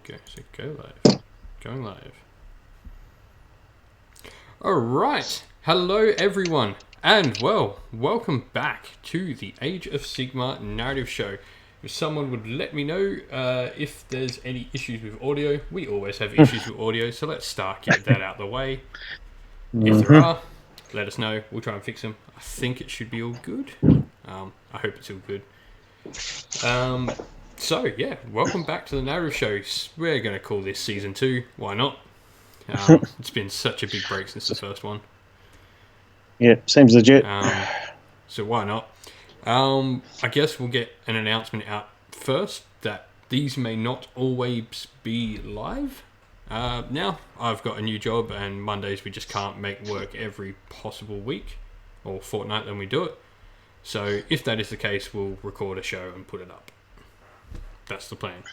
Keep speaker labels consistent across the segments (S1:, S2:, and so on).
S1: Go live. Going live. Alright. Hello everyone. And welcome back to the Age of Sigmar narrative show. If someone would let me know if there's any issues with audio. We always have issues with audio, so let's get that out of the way. If there are, let us know. We'll try and fix them. I think it should be all good. I hope it's all good. So yeah, welcome back to the narrative show. We're going to call this season 2. Why not? It's been such a big break since the first one.
S2: Yeah, seems legit.
S1: So why not? I guess we'll get an announcement out first that these may not always be live. Now, I've got a new job and Mondays we just can't make work every possible week or fortnight then we do it. So if that is the case, we'll record a show and put it up. That's the plan.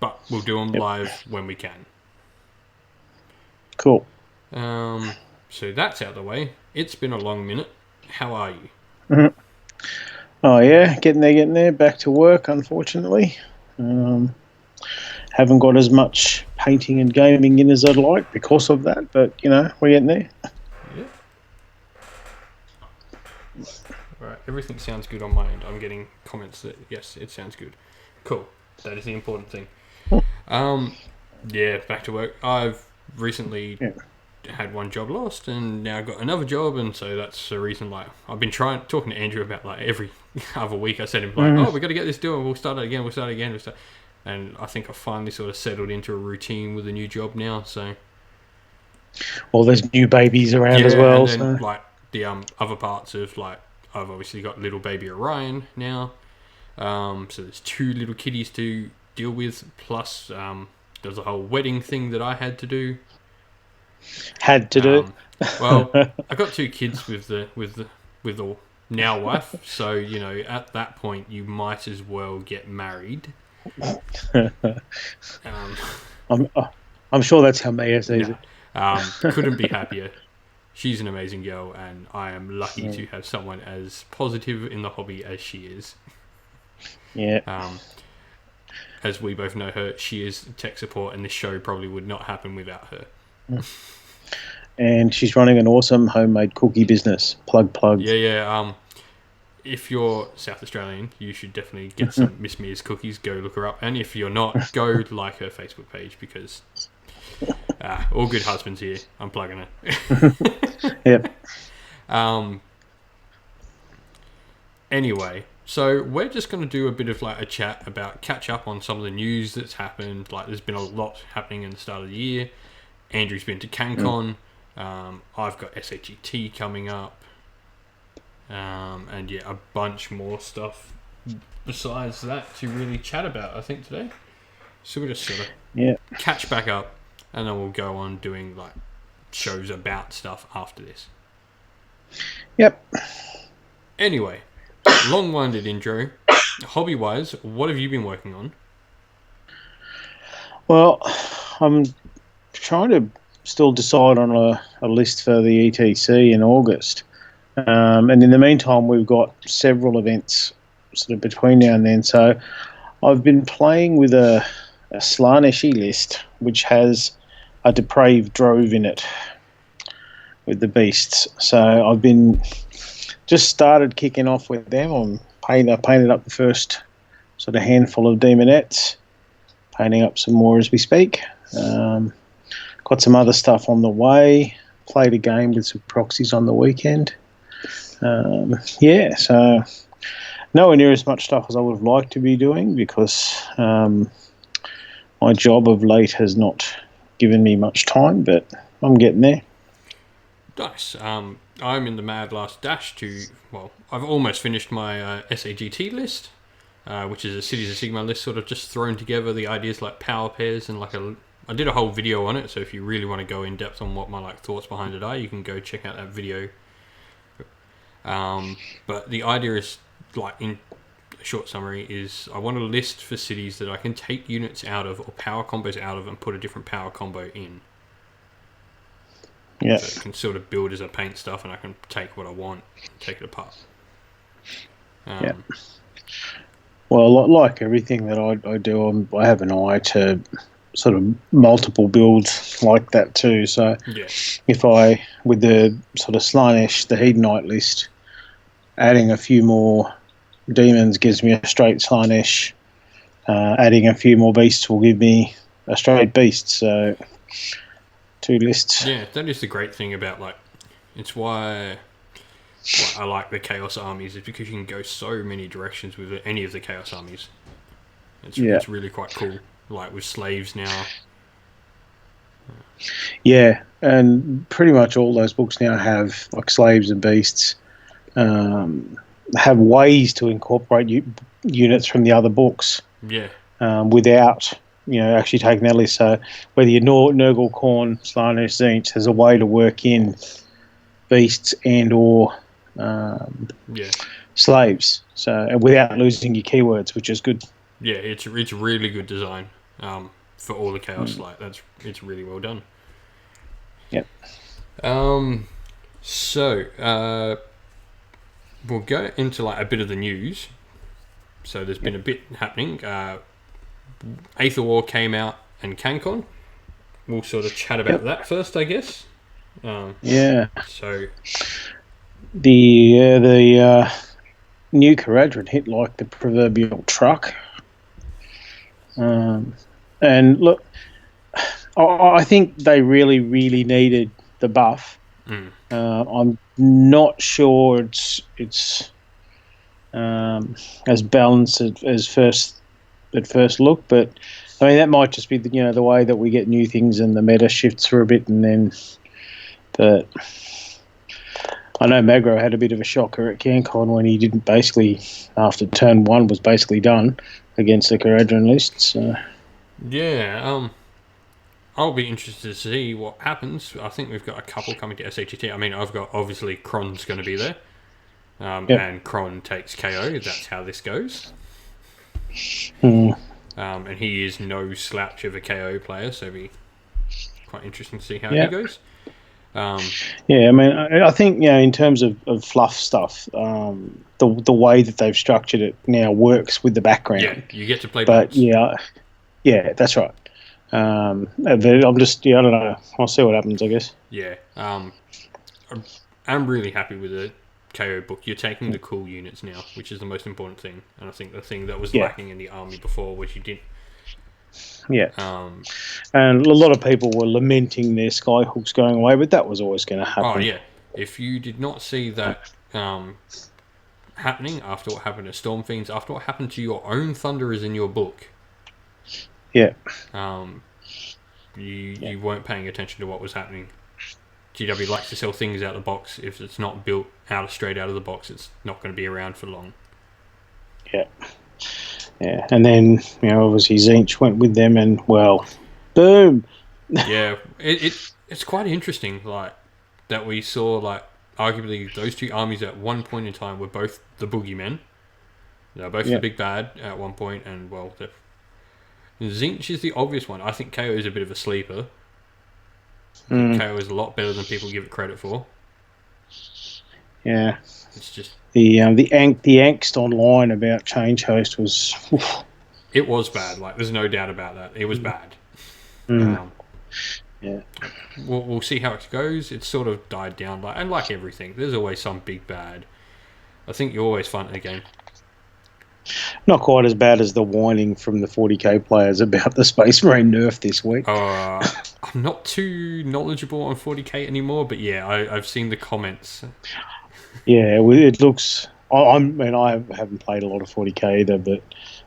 S1: But we'll do them live when we can.
S2: Cool.
S1: So that's out of the way. It's been a long minute. How are you?
S2: Mm-hmm. Oh yeah, getting there. Back to work, unfortunately. Haven't got as much painting and gaming in as I'd like because of that, but we're getting there.
S1: Yeah. Alright, everything sounds good on my end. I'm getting comments that yes, it sounds good. Cool. That is the important thing. Yeah, back to work. I've recently had one job lost and now got another job, and so that's the reason I've been talking to Andrew about every other week. I said to him we got to get this doing, we'll start it again, and I think I finally sort of settled into a routine with a new job now. So
S2: well, there's new babies around as well,
S1: and then,
S2: so
S1: the other parts of I've obviously got little baby Orion now, so there's 2 little kitties to deal with, plus there's a whole wedding thing that I had to do. Well, I got 2 kids with the now wife, so at that point you might as well get married.
S2: I'm sure that's how Maya sees it.
S1: Couldn't be happier. She's an amazing girl, and I am lucky to have someone as positive in the hobby as she is.
S2: Yeah.
S1: As we both know her, she is tech support, and this show probably would not happen without her.
S2: And she's running an awesome homemade cookie business. Plug.
S1: Yeah. If you're South Australian, you should definitely get some Miss Mia's cookies. Go look her up. And if you're not, go like her Facebook page, because all good husbands here. I'm plugging it.
S2: Yep.
S1: Anyway, so we're just going to do a bit of a chat about catch up on some of the news that's happened. There's been a lot happening in the start of the year. Andrew's been to CanCon. I've got SHET coming up. And yeah, a bunch more stuff besides that to really chat about, I think, today. So we'll just sort of catch back up, and then we'll go on doing shows about stuff after this.
S2: Yep.
S1: Anyway, long-winded intro. Hobby-wise, what have you been working on?
S2: Well, I'm trying to still decide on a list for the ETC in August. And in the meantime, we've got several events sort of between now and then. So I've been playing with a Slaneshi list, which has a depraved drove in it with the beasts. So I've been just started kicking off with them. I painted up the first sort of handful of demonettes, painting up some more as we speak. Got some other stuff on the way. Played a game with some proxies on the weekend. So nowhere near as much stuff as I would have liked to be doing, because my job of late has not given me much time, but I'm getting there.
S1: Nice. I'm in the mad last dash I've almost finished my SAGT list, which is a Cities of Sigmar list, sort of just thrown together the ideas like power pairs, and I did a whole video on it, so if you really want to go in depth on what my thoughts behind it are, you can go check out that video. But the idea is, in a short summary, is I want a list for cities that I can take units out of or power combos out of and put a different power combo in.
S2: Yeah.
S1: So it can sort of build as I paint stuff, and I can take what I want and take it apart.
S2: Well, like everything that I do, I have an eye to sort of multiple builds like that too. So
S1: Yeah.
S2: if I, with the sort of Slaanesh, the Hedonite list, adding a few more demons gives me a straight Slaanesh. Adding a few more beasts will give me a straight beast. So 2 lists.
S1: Yeah, that is the great thing about, like, it's why I like the Chaos armies, is because you can go so many directions with any of the Chaos armies.
S2: Yeah.
S1: It's really quite cool. Like with slaves now.
S2: Yeah, and pretty much all those books now have like slaves and beasts. Have ways to incorporate units from the other books
S1: Yeah.
S2: without actually taking that list. So whether you're Nurgle, Khorne, Slaanesh, Tzeentch, there's a way to work in beasts and or
S1: Yeah.
S2: slaves. So without losing your keywords, which is good.
S1: Yeah, it's really good design for all the chaos. Like it's really well done.
S2: Yep.
S1: So we'll go into like a bit of the news. So there's been a bit happening. Aether War came out and CanCon. We'll sort of chat about that first, I guess.
S2: Yeah.
S1: So
S2: the new Caradron hit like the proverbial truck. And look, I think they really, really needed the buff. I'm not sure it's as balanced as first look, but I mean that might just be the way that we get new things and the meta shifts for a bit, and then. But I know Magro had a bit of a shocker at CanCon when he didn't basically, after turn 1 was basically done against the Caradron list. So.
S1: Yeah, I'll be interested to see what happens. I think we've got a couple coming to SHT. I mean, I've got obviously Kron's going to be there, and Kron takes KO. That's how this goes. And he is no slouch of a KO player, so it'll be quite interesting to see how he goes.
S2: Yeah, I mean, I think in terms of fluff stuff, the way that they've structured it now works with the background.
S1: Yeah, you get to play.
S2: But yeah, that's right. But I'm just I don't know. I'll see what happens, I guess.
S1: Yeah, I'm really happy with the KO book. You're taking the cool units now, which is the most important thing. And I think the thing that was lacking in the army before was you didn't.
S2: Yeah. And a lot of people were lamenting their skyhooks going away, but that was always going to happen.
S1: Oh, yeah. If you did not see that happening after what happened to Storm Fiends, after what happened to your own Thunderers in your book,
S2: you
S1: weren't paying attention to what was happening. GW likes to sell things out of the box. If it's not built straight out of the box, it's not going to be around for long.
S2: Yeah. Yeah, and then obviously Tzeentch went with them, and well, boom.
S1: Yeah, it's quite interesting, like that we saw like arguably those two armies at one point in time were both the boogeymen. They're both the big bad at one point, and well, Tzeentch is the obvious one. I think KO is a bit of a sleeper. KO is a lot better than people give it credit for.
S2: Yeah,
S1: it's just
S2: the angst online about Change Host was.
S1: It was bad. Like, there's no doubt about that. It was bad.
S2: Yeah.
S1: We'll see how it goes. It's sort of died down, and like everything, there's always some big bad. I think you're always fun again.
S2: Not quite as bad as the whining from the 40k players about the Space Marine nerf this week.
S1: I'm not too knowledgeable on 40k anymore, but yeah, I've seen the comments.
S2: Yeah, it looks. I haven't played a lot of 40k either, but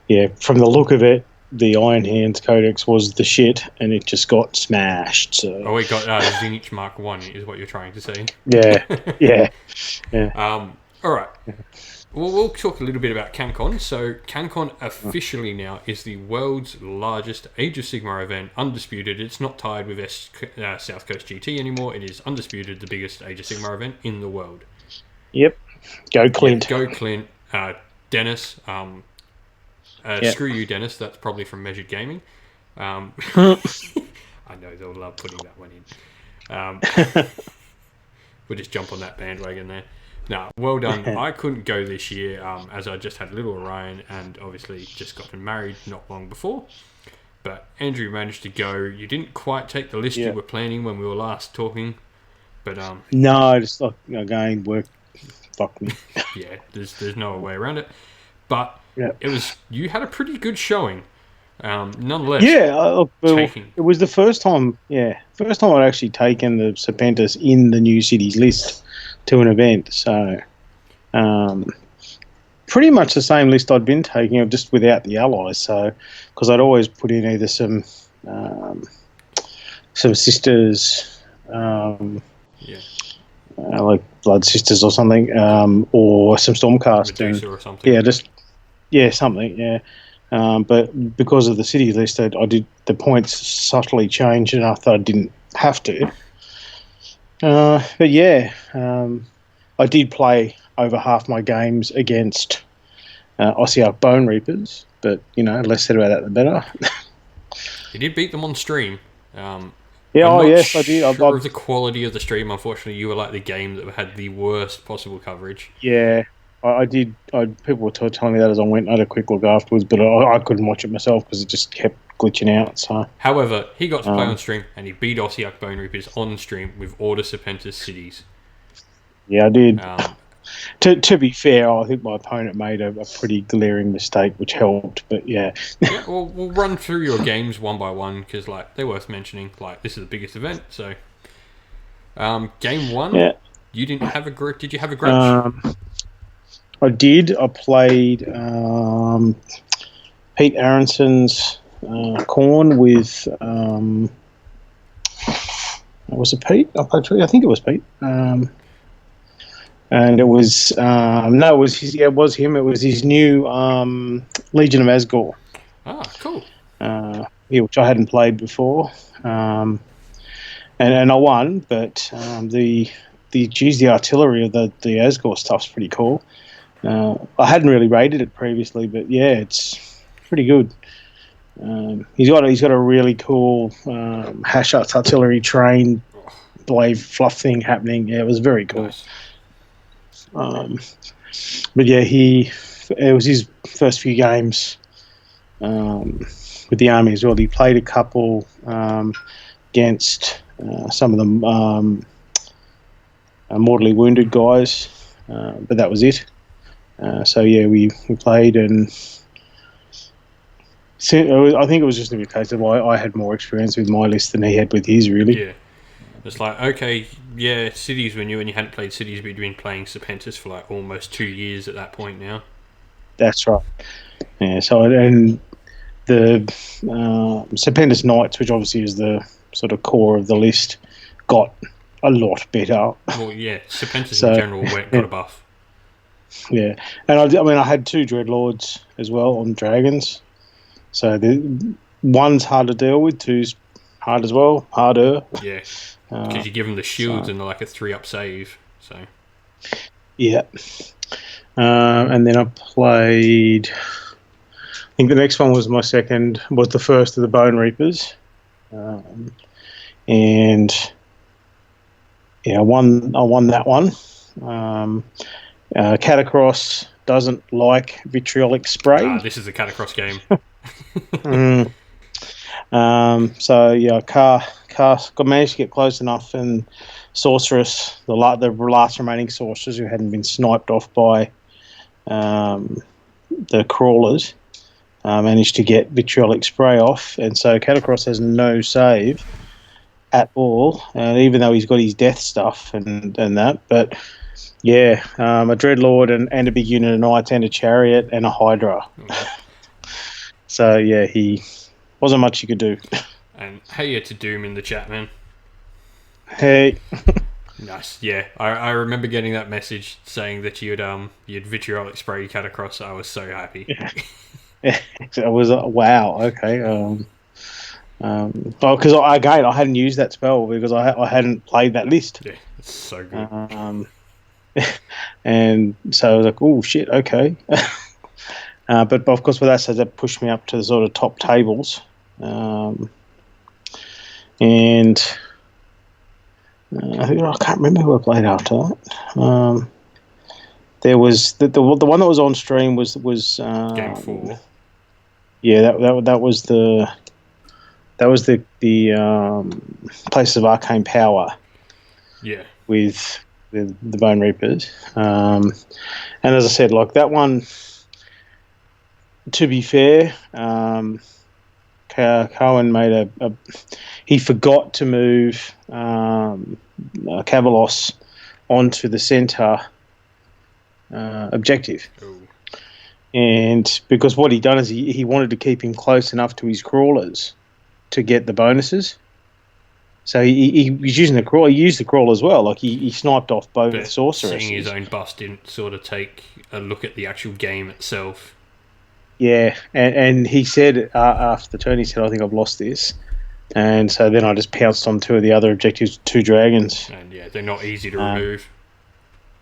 S2: yeah, from the look of it, the Iron Hands Codex was the shit, and it just got smashed. So.
S1: Oh, we got Tzeentch Mark 1, is what you're trying to say.
S2: Yeah.
S1: All right. Well, we'll talk a little bit about CanCon. So, CanCon officially now is the world's largest Age of Sigmar event, undisputed. It's not tied with South Coast GT anymore. It is undisputed the biggest Age of Sigmar event in the world.
S2: Yep. Go Clint.
S1: Go Clint. Dennis. Screw you, Dennis. That's probably from Measured Gaming. I know they'll love putting that one in. We'll just jump on that bandwagon there. No, well done. I couldn't go this year as I just had little Orion and obviously just gotten married not long before. But Andrew managed to go. You didn't quite take the list you were planning when we were last talking. But
S2: no, just like again, work. Fuck me.
S1: yeah, there's no way around it. But
S2: Yeah.
S1: you had a pretty good showing. Nonetheless,
S2: Yeah, it was the first time. Yeah, first time I'd actually taken the Serpentis in the new cities list to an event. So, pretty much the same list I'd been taking, just without the allies. So, because I'd always put in either some sisters, like blood sisters or something, or some stormcast,
S1: Medusa or something.
S2: Yeah, something. Yeah. But because of the city list, I did the points subtly changed enough that I didn't have to. But yeah, I did play over half my games against Ossiarch Bone Reapers, but less said about that the better.
S1: You did beat them on stream.
S2: Yeah,
S1: I'm not
S2: yes, I did.
S1: sure of the quality of the stream. Unfortunately, you were like the game that had the worst possible coverage.
S2: Yeah, I did. People were telling me that as I went. I had a quick look afterwards, but I couldn't watch it myself because it just kept glitching out. So,
S1: however, he got to play on stream and he beat Ossiarch Bone Reapers on stream with Order Serpentis cities.
S2: Yeah, I did. To be fair, I think my opponent made a pretty glaring mistake, which helped. But yeah,
S1: well, we'll run through your games one by one because they're worth mentioning. This is the biggest event, so game one.
S2: Yeah.
S1: You didn't have a grudge. Did you have a grudge?
S2: I did. I played Pete Aronson's Corn with. Was it Pete? I think it was Pete. And it was no, it was his. Yeah, it was him. It was his new Legion of Asgore.
S1: Ah, cool.
S2: Which I hadn't played before, and I won. But the artillery of the Asgore stuff's pretty cool. I hadn't really rated it previously, but yeah, it's pretty good. He's got a really cool Hashart's artillery train blade fluff thing happening. Yeah, it was very cool.
S1: Nice.
S2: But yeah, it was his first few games with the army as well. He played a couple against some of the mortally wounded guys, but that was it. So yeah, we played, and I think it was just a case of I had more experience with my list than he had with his, really.
S1: Yeah. It's okay, yeah, cities were new and you hadn't played cities, but you'd been playing Serpentis for almost 2 years at that point now.
S2: That's right. Yeah, so, and the Serpentis Knights, which obviously is the sort of core of the list, got a lot better.
S1: Well, yeah, Serpentis in general got a buff.
S2: Yeah, and I had 2 Dreadlords as well on Dragons. So one's hard to deal with, 2's hard as well, harder.
S1: Yeah. Because you give them the shields and they're a 3-up save. So
S2: yeah, and then I played. I think the next one was was the first of the Bone Reapers, and yeah, I won that one. Catacross doesn't like vitriolic spray.
S1: This is a Catacross game.
S2: So yeah, managed to get close enough, and Sorceress, the last remaining Sorceress who hadn't been sniped off by the crawlers, managed to get vitriolic spray off, and so Catacross has no save at all, even though he's got his death stuff and that. But yeah, a Dreadlord and a big unit of Knights and a Chariot and a Hydra. So yeah, he wasn't much you could do.
S1: And hey to Doom in the chat, man.
S2: Hey.
S1: Nice. Yeah, I remember getting that message saying that you'd vitriolic spray Catacross. I was so happy.
S2: Yeah, it was wow. Okay. Because I hadn't used that spell because I hadn't played that list.
S1: Yeah, it's so good.
S2: And so I was like, oh shit, okay. But of course, with that said, that pushed me up to the sort of top tables. And I can't remember who I played after that. there was the one that was on stream was
S1: Game 4.
S2: Yeah, that was the Places of Arcane Power
S1: Yeah.
S2: with the Bone Reapers. And as I said, like that one, to be fair, Cohen made he forgot to move Cavalos onto the center objective.
S1: Oh.
S2: And because what he done is he wanted to keep him close enough to his crawlers to get the bonuses. So he was using the crawl. He used the crawl as well. Like he sniped off both
S1: But
S2: sorceresses.
S1: seeing his own bust didn't sort of take a look at the actual game itself.
S2: Yeah, and he said after the turn, he said, "I think I've lost this." And so then I just pounced on two of the other objectives, 2 dragons.
S1: And yeah, they're not easy to remove.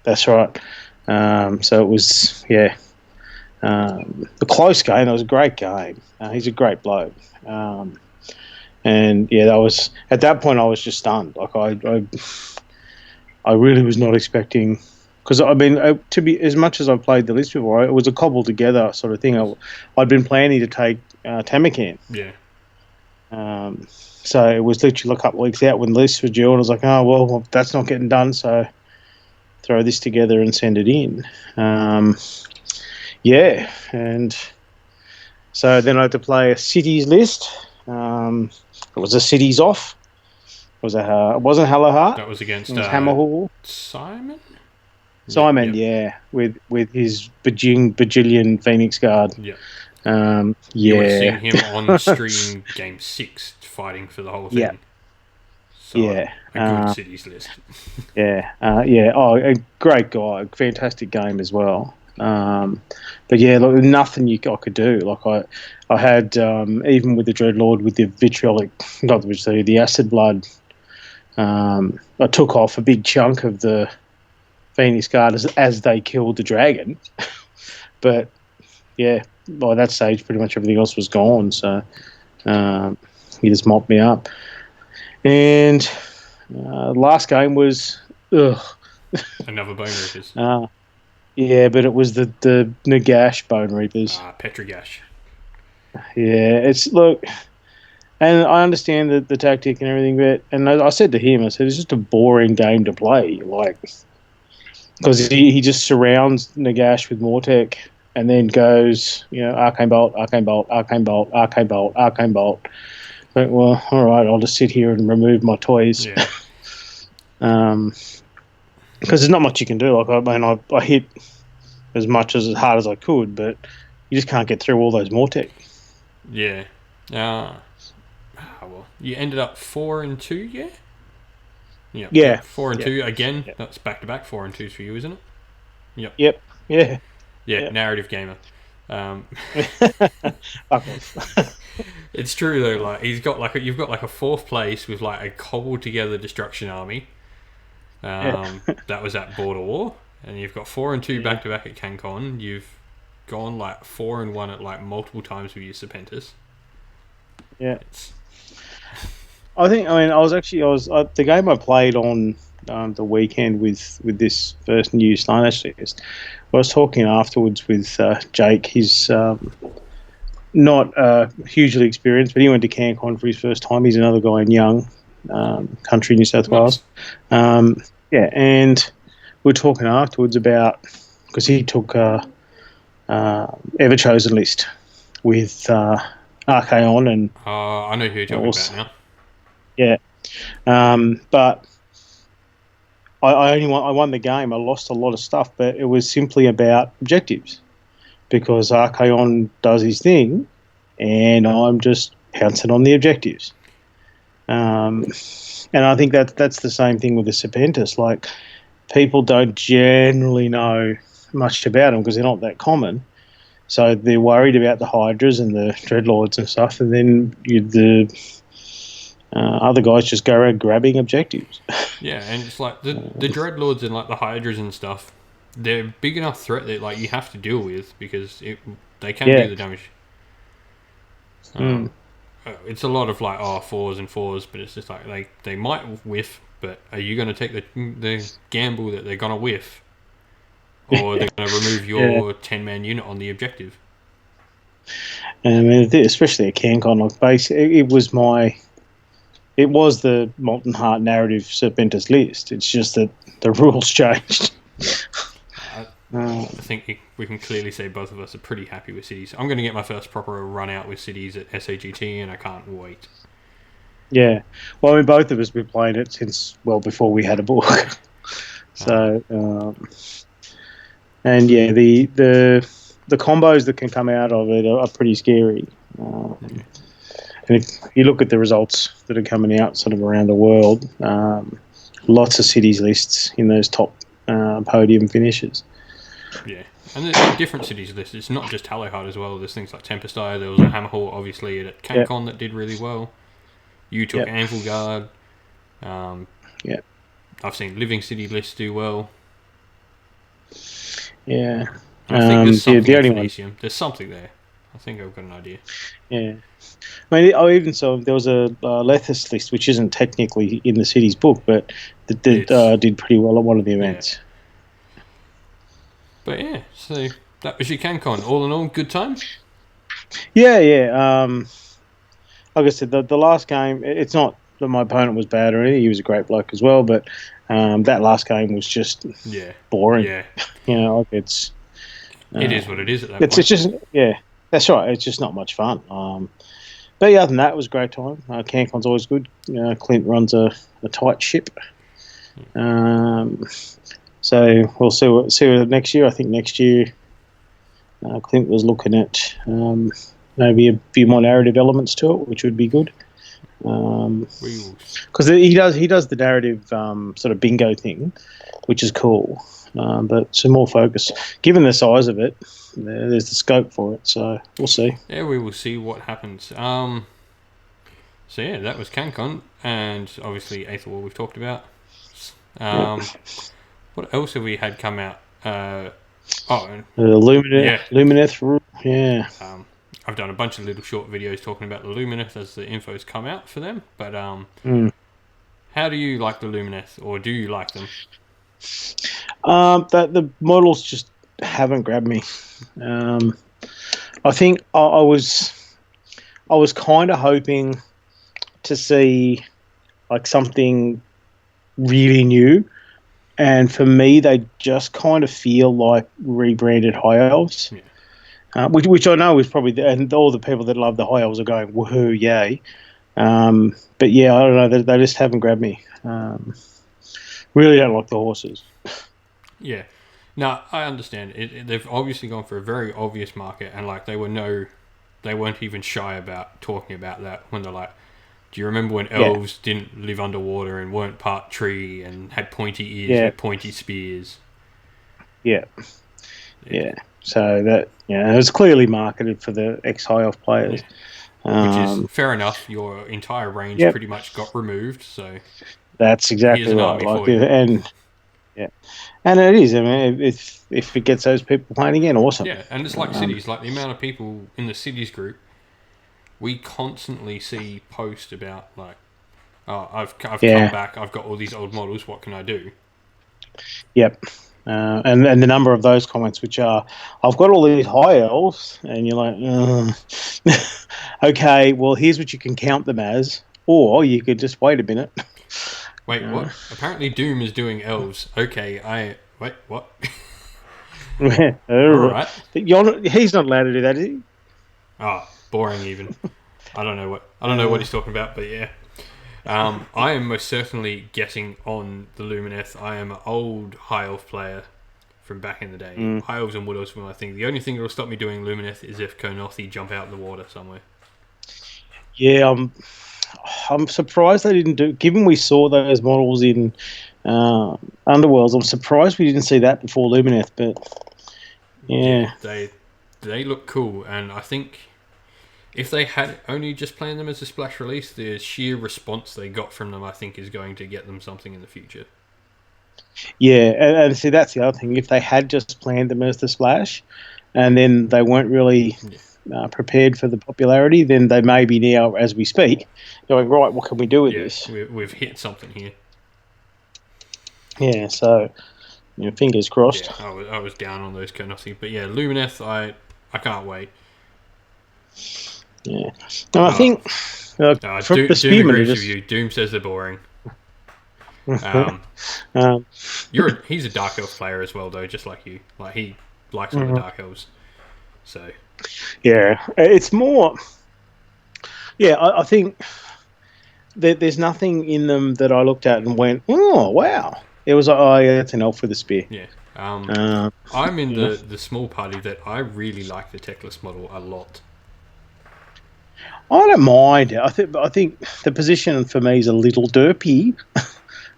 S2: That's right. So it was, a close game. It was a great game. He's a great bloke. And yeah, that was at that point I was just stunned. Like I really was not expecting, because I mean, to be as much as I've played the list before, it was a cobbled together sort of thing. I'd been planning to take Tamakan.
S1: Yeah.
S2: So it was literally a couple of weeks out when the list was due, and I was like, oh well, that's not getting done. So throw this together and send it in. Yeah, and so then I had to play a cities list. It was a cities off. It wasn't Hallowheart.
S1: That was against
S2: It was Hammerhall.
S1: Simon,
S2: Yep. Yeah, with his bajillion Phoenix Guard.
S1: Yeah.
S2: Yeah.
S1: You would have seen him on stream game 6 fighting for the whole thing.
S2: Yeah.
S1: So
S2: Yeah.
S1: A good cities list.
S2: Yeah. Yeah. Oh, a great guy. Fantastic game as well. But yeah, look, nothing I could do. Like I had even with the Dreadlord with the vitriolic, not the vitriolic, the acid blood. I took off a big chunk of the Phoenix Guard as they killed the dragon. But yeah, by that stage, pretty much everything else was gone. So he just mopped me up. And last game was
S1: Another Bone Reapers.
S2: Yeah, but it was the Nagash Bone Reapers.
S1: Petrigash.
S2: Yeah, look, and I understand the tactic and everything, but I said to him, I said it's just a boring game to play, like, because he just surrounds Nagash with Mortek and then goes, Arcane Bolt, Arcane Bolt, Arcane Bolt, Arcane Bolt, Arcane Bolt. But, well, all right, I'll just sit here and remove my toys.
S1: Yeah.
S2: Because there's not much you can do. Like, I mean, I hit as hard as I could, but you just can't get through all those Mortek.
S1: Yeah. Well, you ended up 4-2, yeah?
S2: Yeah.
S1: 4-2 again.
S2: Yep.
S1: That's back to back 4-2s for you, isn't it? Yep.
S2: Yep. Yeah.
S1: Yeah. Narrative gamer.
S2: Okay.
S1: It's true though. Like you've got like a 4th place with like a cobbled together destruction army. That was at Border War, and you've got 4-2 back to back at CanCon. You've gone like 4-1 at like multiple times with your Serpentis.
S2: Yeah. The game I played on the weekend with this first new Slaanesh list. I was talking afterwards with Jake. He's not hugely experienced, but he went to CanCon for his first time. He's another guy in Young country, New South Wales. Yeah, and we were talking afterwards about, because he took Everchosen list with Archaon and
S1: I know who you're talking about now.
S2: Yeah, but I won the game. I lost a lot of stuff, but it was simply about objectives, because Archaon does his thing, and I'm just pouncing on the objectives. And I think that's the same thing with the Serpentis. Like, people don't generally know much about them because they're not that common. So they're worried about the Hydras and the Dreadlords and stuff, and then the other guys just go around grabbing objectives.
S1: Yeah, and it's like the Dreadlords and like the Hydras and stuff, they're a big enough threat that like you have to deal with, because they can do the damage. It's a lot of like 4s and 4s, but it's just like they might whiff, but are you going to take the gamble that they're going to whiff? or they're going to remove your 10-man unit on the objective.
S2: And especially at CanCon, like it was the Molten Heart narrative Serpentis list. It's just that the rules changed.
S1: I think we can clearly say both of us are pretty happy with cities. I'm going to get my first proper run out with cities at SAGT, and I can't wait.
S2: Yeah, well, I mean, both of us have been playing it since well before we had a book. So, and yeah, the combos that can come out of it are pretty scary. And if you look at the results that are coming out sort of around the world, lots of cities lists in those top podium finishes.
S1: Yeah, and there's different cities lists. It's not just Hallowheart as well. There's things like Tempest Eye. There was a Hammerhall, obviously, at CanCon that did really well. You took Anvil Guard. I've seen Living City lists do well.
S2: Yeah.
S1: And I think there's something in Phoenicium. There's something there. I think I've got an idea.
S2: Yeah. I mean, I even saw there was a Lethis list, which isn't technically in the city's book, but that did pretty well at one of the events.
S1: Yeah. But yeah, so that was your CanCon. All in all, good time?
S2: Yeah. Like I said, the last game, it's not that my opponent was bad or anything. He was a great bloke as well, but that last game was just boring.
S1: Yeah.
S2: Like it's...
S1: it is what it is at that point.
S2: It's just, that's right. It's just not much fun. But yeah, other than that, it was a great time. CanCon's always good. Clint runs a tight ship. So we'll see what next year. I think next year Clint was looking at maybe a few more narrative elements to it, which would be good. Because he does the narrative sort of bingo thing, which is cool. But some more focus. Given the size of it, there's the scope for it. So we'll see.
S1: Yeah, we will see what happens. So yeah, that was CanCon, and obviously Aetherwall we've talked about. What else have we had come out?
S2: Lumineth. Yeah.
S1: I've done a bunch of little short videos talking about the Lumineth as the info's come out for them. But how do you like the Lumineth, or do you like them?
S2: The models just haven't grabbed me. I think I was kind of hoping to see like something really new, and for me, they just kind of feel like rebranded High Elves. Yeah. Which I know is probably, and all the people that love the High Elves are going, woohoo, yay. But yeah, I don't know, they just haven't grabbed me. Really don't like the horses.
S1: Yeah. No, I understand. They've obviously gone for a very obvious market, and like they weren't even shy about talking about that when they're like, do you remember when elves didn't live underwater and weren't part tree and had pointy ears with pointy spears? Yeah.
S2: So that it was clearly marketed for the ex-High Elf players.
S1: Which is fair enough. Your entire range pretty much got removed, so
S2: that's exactly right. And it is. I mean, if it gets those people playing again, awesome.
S1: Yeah, and it's like cities. Like the amount of people in the cities group, we constantly see posts about like, oh, I've come back. I've got all these old models. What can I do?
S2: Yep. And the number of those comments, which are, I've got all these High Elves, and you're like, okay, well, here's what you can count them as, or you could just wait a minute.
S1: Wait, what? Apparently Doom is doing elves. Okay, wait, what?
S2: All right. He's not allowed to do that, is he?
S1: Oh, boring even. I don't know what he's talking about, but yeah. I am most certainly getting on the Lumineth. I am an old High Elf player from back in the day. High Elves and Wood Elves were my thing. The only thing that will stop me doing Lumineth is if Kurnothi jump out in the water somewhere.
S2: Yeah, I'm surprised they didn't do. Given we saw those models in Underworlds, I'm surprised we didn't see that before Lumineth. But yeah,
S1: they look cool, and I think if they had only just planned them as a splash release, the sheer response they got from them, I think, is going to get them something in the future. Yeah,
S2: and see, that's the other thing. If they had just planned them as the splash, and then they weren't really prepared for the popularity, then they may be now, as we speak, going, right, what can we do with this?
S1: We've hit something here.
S2: Yeah, so fingers crossed.
S1: Yeah, I was down on those Kernossi. But yeah, Lumineth, I can't wait.
S2: Yeah. No, I think for the
S1: Doom
S2: Spearmen,
S1: agrees with you. Doom says they're boring.
S2: um,
S1: He's a Dark Elf player as well, though, just like you. Like, he likes all the
S2: mhm.
S1: Dark Elves. So,
S2: Yeah, it's more. Yeah, I think there's nothing in them that I looked at and went, oh wow. It was like, oh yeah, that's an elf with a spear.
S1: yeah. I'm in
S2: You know?
S1: the small party that I really like the Techless model a lot.
S2: I don't mind. I think the position for me is a little derpy,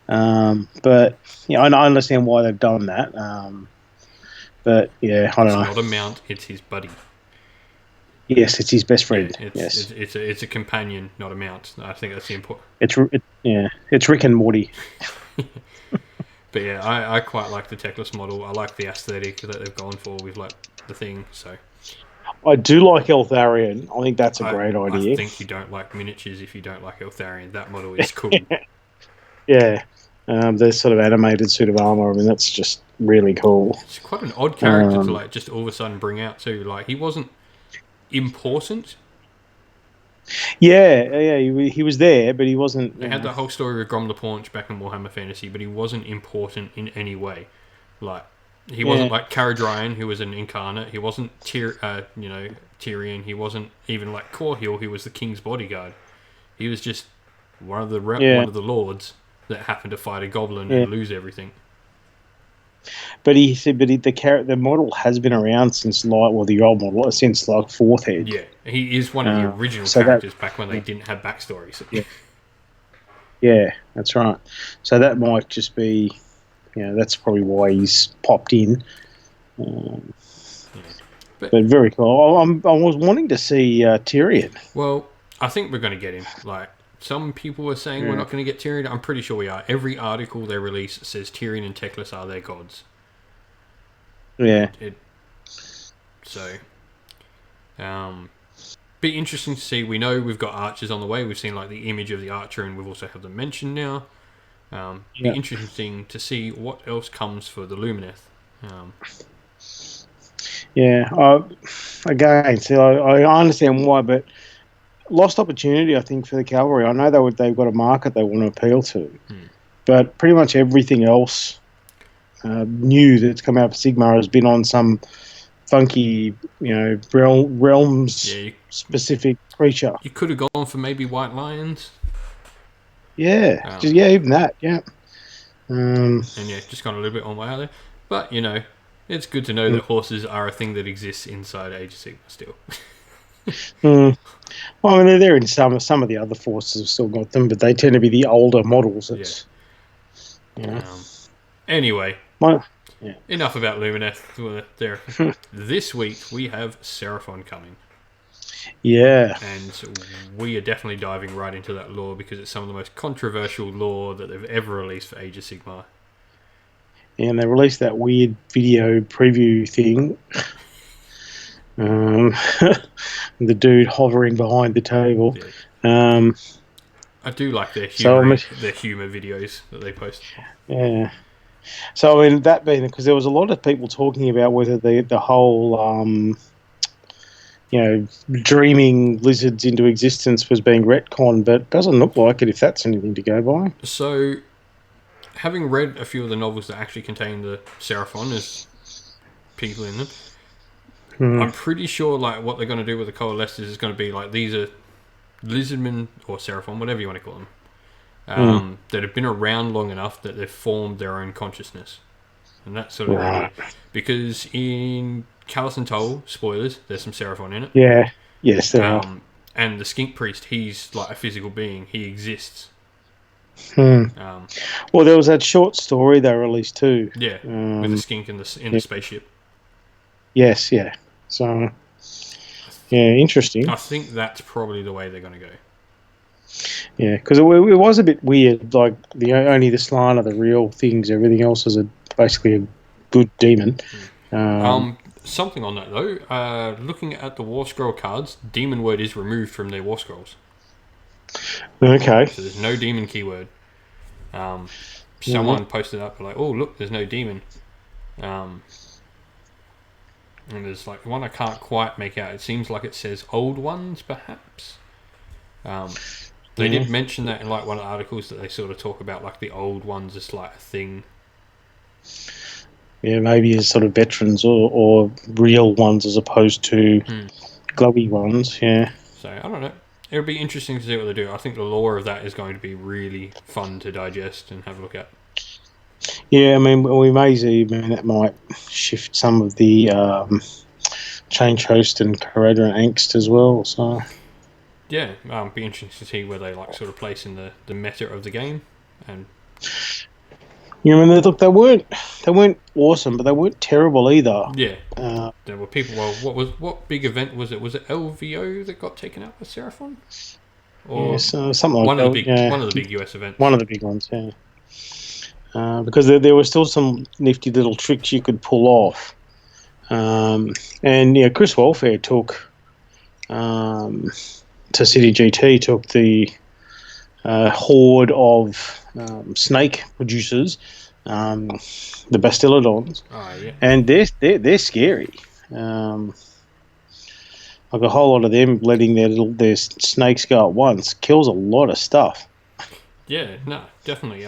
S2: but I understand why they've done that. But yeah, I
S1: It's
S2: don't know.
S1: not a mount, it's his buddy.
S2: Yes, it's his best
S1: Yeah,
S2: friend. Yes,
S1: it's a companion, not a mount. I think that's the important.
S2: it's Rick and Morty.
S1: But yeah, I quite like the Techless model. I like the aesthetic that they've gone for with like the thing. So
S2: I do like Eltharion. I think that's a great
S1: I
S2: idea.
S1: think you don't like miniatures if you don't like Eltharion. That model is cool.
S2: Yeah, the sort of animated suit of armor. I mean, that's just really cool.
S1: It's quite an odd character to like just all of a sudden bring out too. Like he wasn't important.
S2: Yeah, he was there, but he wasn't.
S1: They had that whole story with Grom the Paunch back in Warhammer Fantasy, but he wasn't important in any way. Like he wasn't like Caradryan, who was an incarnate. He wasn't Tyrion. He wasn't even like Corhill, who was the king's bodyguard. He was just one of the lords that happened to fight a goblin and lose everything.
S2: But the model has been around since the old model since like Fourth Ed.
S1: Yeah, he is one of the original characters back when they didn't have backstories.
S2: Yeah, that's right. So that might just be, that's probably why he's popped in. But very cool. I was wanting to see Tyrion.
S1: Well, I think we're going to get him. Like some people are saying we're not going to get Tyrion. I'm pretty sure we are. Every article they release says Tyrion and Teclis are their gods.
S2: Yeah.
S1: Be interesting to see. We know we've got archers on the way. We've seen like the image of the archer, and we've also had them mentioned now. Be interesting to see what else comes for the Lumineth.
S2: Again, so I understand why, but lost opportunity, I think, for the cavalry. I know they've got a market they want to appeal to, but pretty much everything else new that's come out of Sigmar has been on some funky, realms specific creature.
S1: You could have gone for maybe White Lions.
S2: Yeah, even that. Yeah.
S1: And just gone a little bit on way out there, but it's good to know that horses are a thing that exists inside Age of Sigmar still.
S2: Well, I mean, they're in some of the other forces have still got them, but they tend to be the older models.
S1: Anyway, enough about Lumineth. This week we have Seraphon coming.
S2: Yeah.
S1: And we are definitely diving right into that lore because it's some of the most controversial lore that they've ever released for Age of Sigmar.
S2: And they released that weird video preview thing. The dude hovering behind the table.
S1: Yeah. I do like their humor videos that they post.
S2: Yeah. So I mean, that being because there was a lot of people talking about whether the whole dreaming lizards into existence was being retconned, but it doesn't look like it. If that's anything to go by.
S1: So, having read a few of the novels that actually contain the Seraphon as people in them. I'm pretty sure like what they're going to do with the Coalescers is going to be like these are lizardmen or Seraphon, whatever you want to call them, that have been around long enough that they've formed their own consciousness. And that's sort of the idea. Because in Callus and Toll, spoilers, there's some Seraphon in it.
S2: Yeah. Yes, there are.
S1: And the Skink Priest, he's like a physical being. He exists.
S2: Well, there was that short story they released too.
S1: Yeah, with the skink in the spaceship.
S2: Yes, yeah. So, interesting.
S1: I think that's probably the way they're going to go.
S2: Yeah, because it was a bit weird. Like only the Slan are the real things. Everything else is basically a good demon.
S1: Something on that though. Looking at the War Scroll cards, demon word is removed from their War Scrolls.
S2: Okay.
S1: So there's no demon keyword. Someone posted up like, "Oh look, there's no demon." And there's like one I can't quite make out. It seems like it says old ones, perhaps. They did mention that in like one of the articles that they sort of talk about like the old ones as like a thing.
S2: Yeah, maybe as sort of veterans or real ones as opposed to glowy ones. Yeah.
S1: So I don't know. It'll be interesting to see what they do. I think the lore of that is going to be really fun to digest and have a look at.
S2: Yeah, I mean, we may see, that might shift some of the change host and corrodor and angst as well. So
S1: yeah, be interesting to see where they like sort of place in the meta of the game. And
S2: yeah, I mean, look, they weren't awesome, but they weren't terrible either.
S1: Yeah, there were people. Well, what big event was it? Was it LVO that got taken out by Seraphon? Or
S2: something like
S1: one
S2: that.
S1: of the big one of the big US events.
S2: One of the big ones, yeah. Because there were still some nifty little tricks you could pull off. And yeah, Chris Welfare took to City GT took the horde of snake producers, the Bastillodons, and they're scary. Like a whole lot of them letting their snakes go at once kills a lot of stuff.
S1: Yeah, no, definitely.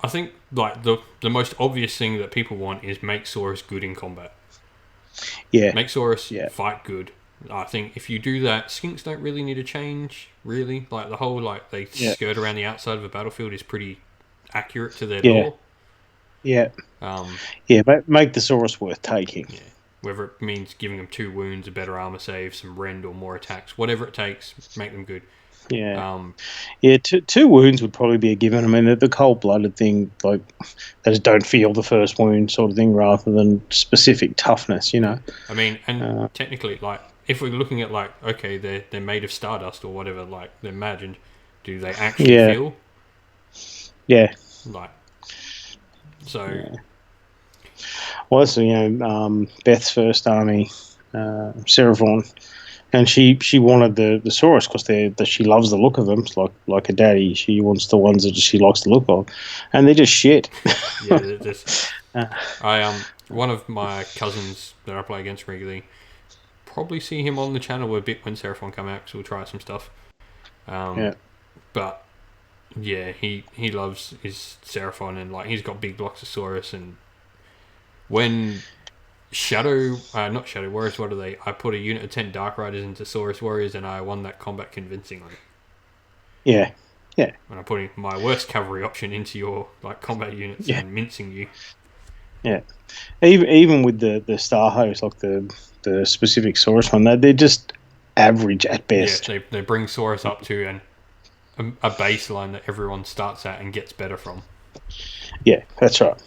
S1: I think like the most obvious thing that people want is make Saurus good in combat.
S2: Yeah,
S1: make Saurus fight good. I think if you do that, skinks don't really need to change. Really, like the whole like they skirt around the outside of a battlefield is pretty accurate to their lore.
S2: Yeah. Make the Saurus worth taking.
S1: Yeah. Whether it means giving them 2 wounds, a better armor save, some rend or more attacks, whatever it takes, make them good.
S2: Yeah. Yeah, 2 wounds would probably be a given. I mean, the cold-blooded thing, like, they just don't feel the first wound sort of thing rather than specific toughness, you know.
S1: I mean, and technically, like, if we're looking at, like, okay, they're made of stardust or whatever, like, they're imagined, do they actually feel?
S2: Yeah.
S1: Like, so...
S2: Yeah. Well, that's, Beth's first army, Seraphon, and she wanted the Saurus because she loves the look of them. It's like a daddy. She wants the ones that she likes the look of, and they're just shit.
S1: Yeah, they're just... one of my cousins that I play against regularly, probably see him on the channel a bit when Seraphon come out, because we'll try some stuff. But yeah, he loves his Seraphon, and like he's got big blocks of Saurus, and when not Shadow Warriors, what are they? I put a unit of 10 Dark Riders into Saurus Warriors, and I won that combat convincingly.
S2: Yeah.
S1: When I put my worst cavalry option into your like combat units and mincing you.
S2: Yeah. Even with the Star Host, like the specific Saurus one, they're just average at best.
S1: Yeah, they bring Saurus up to a baseline that everyone starts at and gets better from.
S2: Yeah, that's right.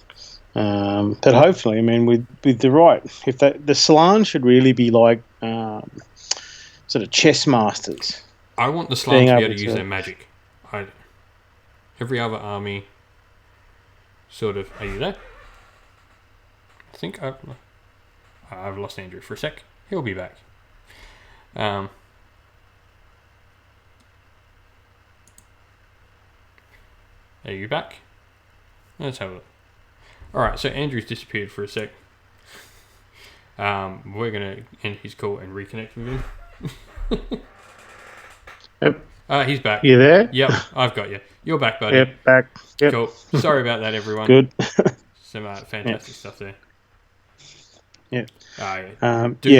S2: But hopefully, I mean, with the right, if the Slan should really be like sort of chess masters.
S1: I want the Slan to be able to use their magic. Every other army, sort of. Are you there? I think I've lost Andrew for a sec. He'll be back. Are you back? Let's have a look. Alright, so Andrew's disappeared for a sec. We're going to end his call and reconnect with him.
S2: Yep.
S1: He's back.
S2: You there?
S1: Yep, I've got you. You're back, buddy.
S2: Yep, back. Yep.
S1: Cool. Sorry about that, everyone.
S2: Good.
S1: Some fantastic stuff there.
S2: Yeah.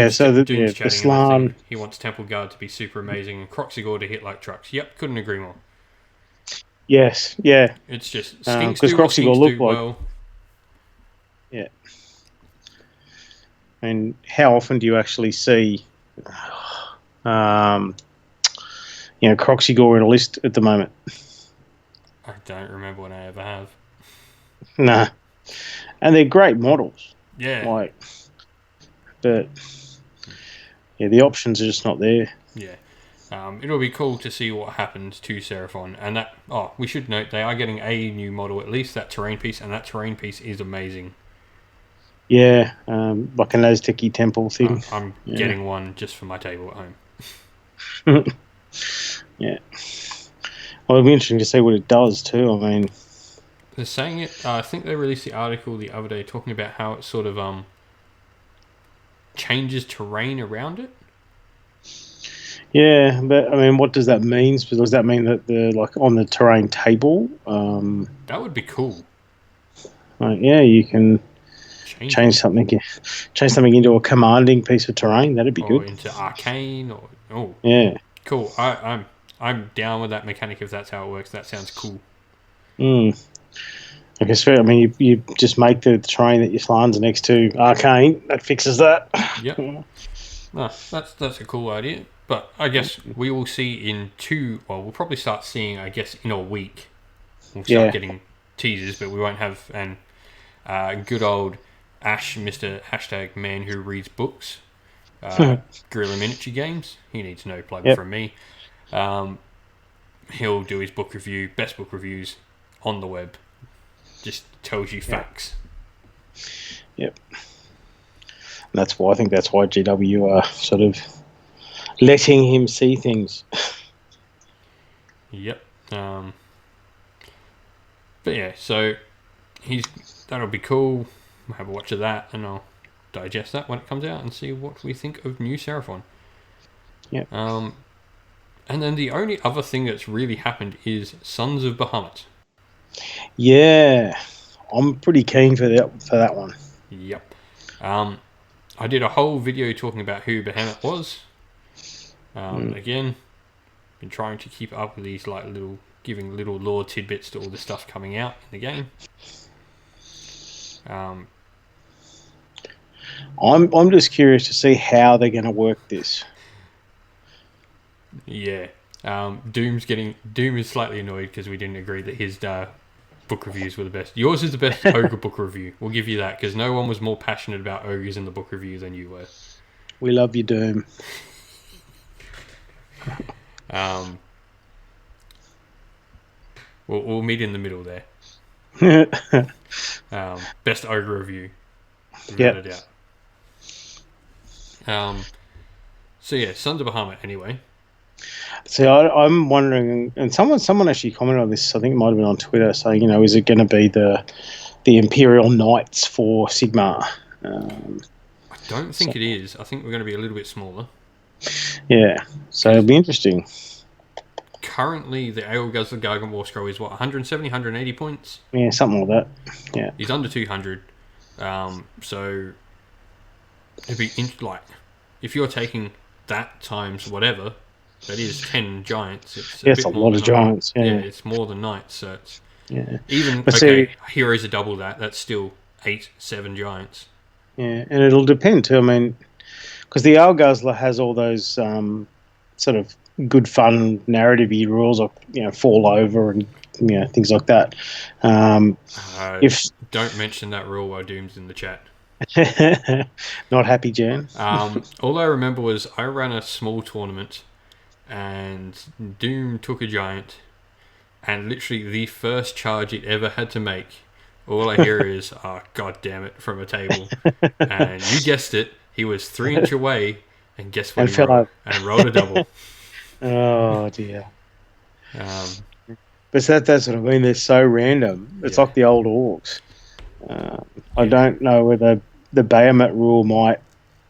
S1: So
S2: the Slan...
S1: He wants Temple Guard to be super amazing and Croxigore to hit like trucks. Yep, couldn't agree more.
S2: Yes, yeah.
S1: It's just skinks
S2: because Croxigore look like...
S1: well.
S2: Yeah. And how often do you actually see Croxigore in a list at the moment?
S1: I don't remember when I ever have.
S2: Nah. And they're great models.
S1: Yeah.
S2: But the options are just not there.
S1: Yeah. It'll be cool to see what happens to Seraphon. And that we should note they are getting a new model, at least that terrain piece, and that terrain piece is amazing.
S2: Yeah, like an Aztec-y temple thing.
S1: I'm getting one just for my table at home.
S2: Yeah. Well, it'll be interesting to see what it does too. I mean,
S1: They're saying it. I think they released the article the other day talking about how it sort of changes terrain around it.
S2: Yeah, but I mean, what does that mean? Does that mean that they're like on the terrain table?
S1: That would be cool.
S2: Yeah, you can
S1: Change
S2: change
S1: it.
S2: something into a commanding piece of terrain. That'd be
S1: Or
S2: good.
S1: into arcane, or
S2: Yeah.
S1: cool. I'm down with that mechanic if that's how it works. That sounds cool.
S2: Mm. I guess. I mean, you just make the terrain that your lands next to arcane. That fixes that.
S1: Yep. No, that's a cool idea. But I guess we will see in we'll probably start seeing, I guess, in a week. We'll start
S2: Yeah.
S1: getting teasers, but we won't have an good old Ash, Mr. Hashtag Man Who Reads Books, Guerrilla Miniature Games. He needs no plug
S2: Yep.
S1: from me. He'll do his book review, best book reviews on the web. Just tells you facts.
S2: Yep. That's why I think that's why GW are sort of letting him see things.
S1: Yep. But yeah, so that'll be cool. We'll have a watch of that, and I'll digest that when it comes out and see what we think of New Seraphon.
S2: Yep.
S1: And then the only other thing that's really happened is Sons of Bahamut.
S2: Yeah, I'm pretty keen for that one.
S1: Yep. I did a whole video talking about who Bahamut was. Again, been trying to keep up with these giving little lore tidbits to all the stuff coming out in the game.
S2: I'm just curious to see how they're going to work this.
S1: Yeah. Doom is slightly annoyed because we didn't agree that his book reviews were the best. Yours is the best ogre book review. We'll give you that because no one was more passionate about ogres in the book review than you were.
S2: We love you, Doom.
S1: We'll meet in the middle there. Best ogre review, without a doubt. So yeah, Sons of Bahamut. Anyway.
S2: See, I'm wondering, and someone actually commented on this. I think it might have been on Twitter, saying, is it going to be the Imperial Knights for Sigmar?
S1: I don't think it is. I think we're going to be a little bit smaller.
S2: Yeah, so it'll be interesting.
S1: Currently, the Ale Guzzler Gargant War Scroll is 170, 180 points?
S2: Yeah, something like that. Yeah.
S1: He's under 200. So it'd be if you're taking that times whatever, that is 10 giants. It's
S2: a lot of giants. Yeah.
S1: It's more than knights. So it's
S2: even
S1: heroes are double that. That's still 8-7 giants.
S2: Yeah, and it'll depend too. I mean, because the Owl Guzzler has all those sort of good fun narrative-y rules, like fall over and things like that.
S1: Don't mention that rule while Doom's in the chat.
S2: Not happy, Jan.
S1: All I remember was I ran a small tournament and Doom took a giant, and literally the first charge it ever had to make, all I hear is, "Oh, God damn it," from a table. And you guessed it, he was 3 inch away, and guess what he rolled? And rolled a double.
S2: Oh, dear. But that's what I mean. They're so random. It's like the old orcs. I don't know whether the Bahamut rule might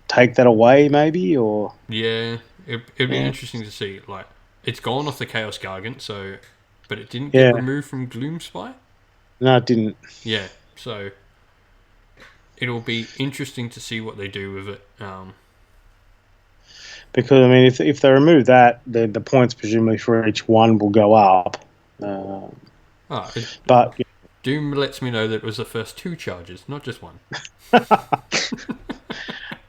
S2: take that away, maybe, or...
S1: Yeah, it'd be interesting to see. Like, it's gone off the Chaos Gargant, but it didn't get removed from Gloomspite?
S2: No, it didn't.
S1: Yeah, so it'll be interesting to see what they do with it.
S2: Because, I mean, if they remove that, the points presumably for each one will go up. But
S1: Doom lets me know that it was the first 2 charges, not just one.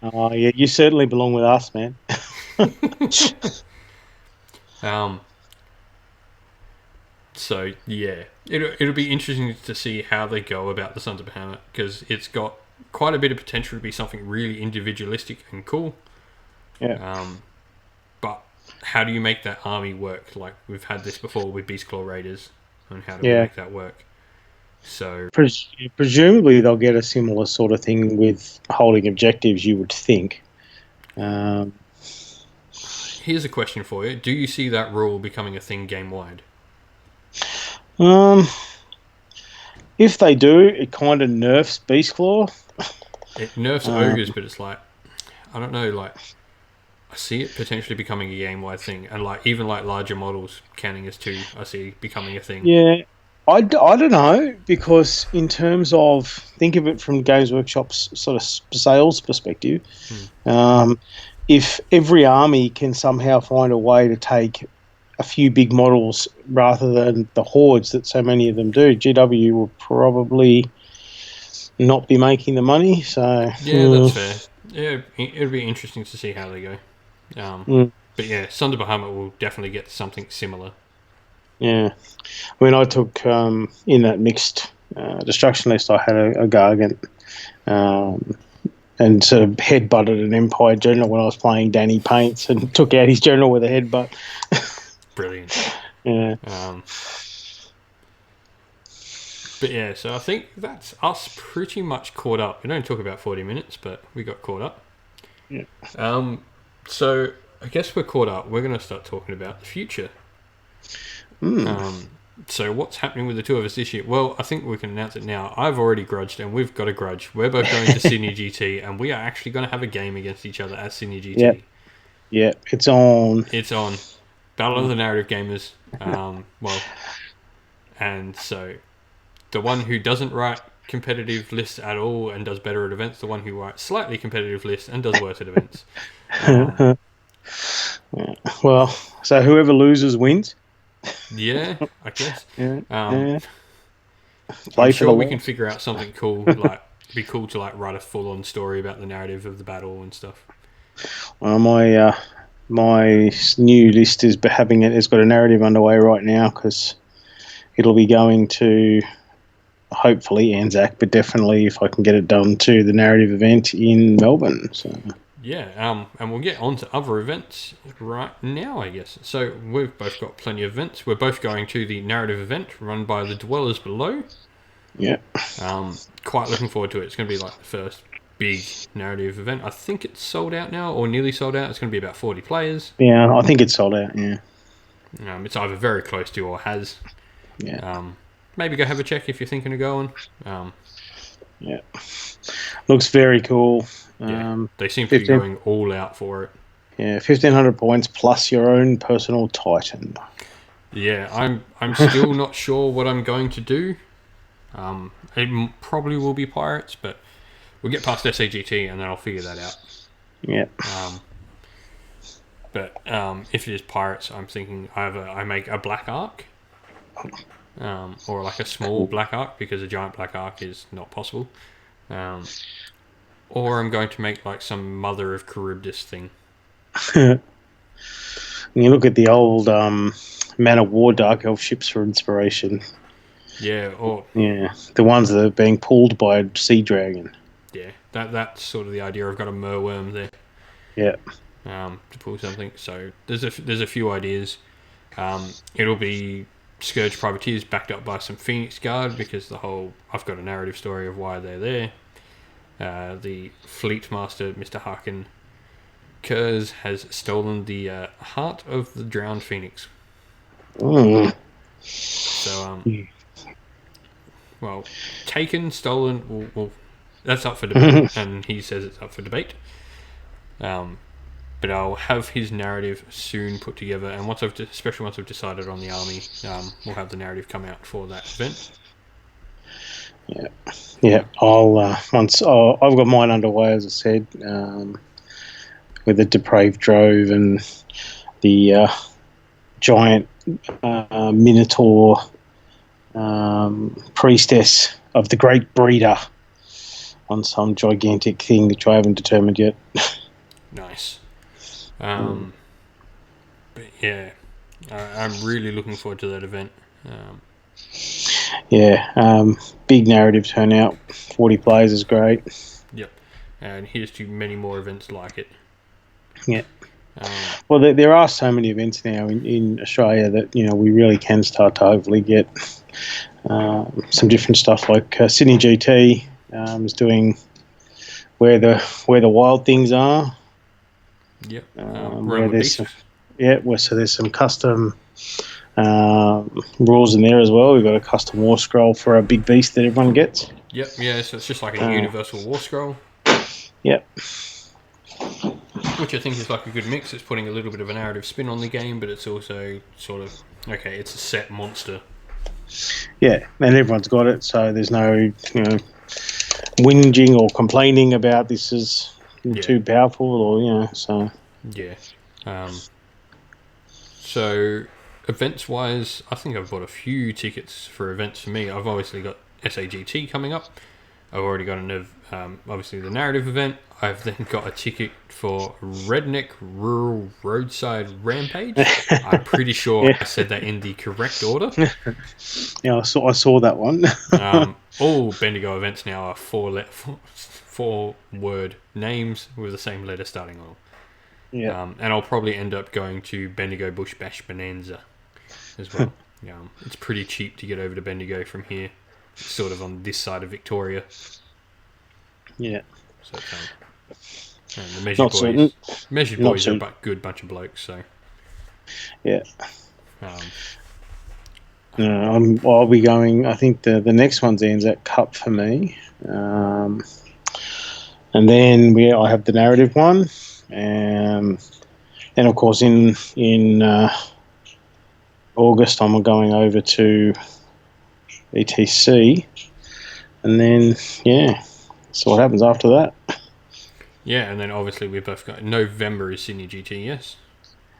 S2: Oh, yeah, you certainly belong with us, man.
S1: So yeah, it'll be interesting to see how they go about the Sons of Bahamut, because it's got quite a bit of potential to be something really individualistic and cool.
S2: Yeah.
S1: But how do you make that army work? Like we've had this before with Beastclaw Raiders, and how do we make that work? So
S2: presumably they'll get a similar sort of thing with holding objectives, you would think.
S1: Here's a question for you: do you see that rule becoming a thing game wide?
S2: if they do, it kind of nerfs Beast Claw.
S1: It nerfs ogres, but it's like, I don't know, like, I see it potentially becoming a game-wide thing, and like even like larger models counting as two, I see becoming a thing.
S2: Yeah, I don't know, because in terms of, think of it from Games Workshop's sort of sales perspective, if every army can somehow find a way to take a few big models rather than the hordes that so many of them do, GW will probably not be making the money. So
S1: Yeah, that's fair. Yeah, it'll be interesting to see how they go.
S2: mm,
S1: But yeah, Sunder Bahamut will definitely get something similar.
S2: yeah. I mean, I took in that mixed destruction list, I had a Gargant. Um, and sort of headbutted an Empire general when I was playing Danny Paints, and took out his general with a headbutt.
S1: Brilliant.
S2: Yeah.
S1: But yeah, so I think that's us pretty much caught up. We don't talk about 40 minutes, but we got caught up.
S2: Yeah.
S1: So I guess we're caught up. We're going to start talking about the future. So what's happening with the two of us this year? Well, I think we can announce it now. I've already grudged, and we've got a grudge. We're both going to Sydney GT, and we are actually going to have a game against each other at Sydney GT.
S2: Yeah. Yeah, it's on.
S1: It's on. Battle of the Narrative Gamers. And so the one who doesn't write competitive lists at all and does better at events, the one who writes slightly competitive lists and does worse at events.
S2: Well, so whoever loses wins.
S1: Yeah, I guess.
S2: Yeah.
S1: I'm sure we can figure out something cool. Like, it'd be cool to like write a full-on story about the narrative of the battle and stuff.
S2: Well, my new list is having it. It's got a narrative underway right now, because it'll be going to, hopefully, Anzac, but definitely, if I can get it done, to the narrative event in Melbourne. So
S1: yeah, and we'll get on to other events right now, I guess. So we've both got plenty of events. We're both going to the narrative event run by the Dwellers Below.
S2: Yeah.
S1: Quite looking forward to it. It's going to be like the first big narrative event. I think it's sold out now, or nearly sold out. It's going to be about 40 players.
S2: Yeah, I think it's sold out, yeah.
S1: It's either very close to or has.
S2: Yeah.
S1: Maybe go have a check if you're thinking of going.
S2: Yeah. Looks very cool.
S1: Yeah, they seem to be going all out for it.
S2: Yeah, 1,500 points plus your own personal Titan.
S1: Yeah, I'm still not sure what I'm going to do. It probably will be Pirates, but we'll get past SAGT and then I'll figure that out.
S2: Yeah.
S1: But if it is Pirates, I'm thinking either I make a Black Ark, or like a small Black Ark, because a giant Black Ark is not possible. Or I'm going to make like some Mother of Charybdis thing.
S2: You look at the old Man of War Dark Elf ships for inspiration.
S1: Yeah, or
S2: the ones that are being pulled by a sea dragon.
S1: Yeah, that's sort of the idea. I've got a merworm there.
S2: Yeah.
S1: To pull something. So there's a few ideas. It'll be Scourge Privateers backed up by some Phoenix Guard, because I've got a narrative story of why they're there. The Fleet Master, Mr. Harkin Kurz, has stolen the heart of the drowned Phoenix. So, well, taken, stolen, well, that's up for debate, and he says it's up for debate. But I'll have his narrative soon put together, and especially once I've decided on the army, we'll have the narrative come out for that event.
S2: Yeah. I'll I've got mine underway, as I said, with the Depraved Drove and the giant Minotaur priestess of the Great Breeder on some gigantic thing which I haven't determined yet.
S1: Nice. But yeah, I'm really looking forward to that event.
S2: Big narrative turnout. 40 players is great.
S1: Yep. And here's to many more events like it.
S2: Yeah. Well, there are so many events now in Australia that we really can start to hopefully get some different stuff. Like Sydney GT is doing where the wild things are.
S1: Yep.
S2: Where there's so there's some custom rules in there as well. We've got a custom war scroll for a big beast that everyone gets.
S1: Yep, yeah, so it's just like a universal war scroll.
S2: Yep.
S1: Which I think is like a good mix. It's putting a little bit of a narrative spin on the game, but it's also sort of, okay, it's a set monster.
S2: Yeah, and everyone's got it, so there's no, whinging or complaining about this is too powerful, or so.
S1: Yeah. So events wise, I think I've bought a few tickets for events for me. I've obviously got SAGT coming up. I've already got obviously the narrative event. I've then got a ticket for Redneck Rural Roadside Rampage. I'm pretty sure I said that in the correct order.
S2: Yeah, I saw that one.
S1: All Bendigo events now are four word names with the same letter starting on.
S2: Yeah.
S1: And I'll probably end up going to Bendigo Bush Bash Bonanza as well. It's pretty cheap to get over to Bendigo from here. It's sort of on this side of Victoria.
S2: Yeah.
S1: So and the Measured Boys are a good bunch of blokes. So
S2: yeah. I'll be going. I think the next one's Anzac Cup for me, and then I have the narrative one, and of course in August I'm going over to ETC, and then so what happens after that?
S1: Yeah, and then obviously we've both got November is Sydney GT, yes.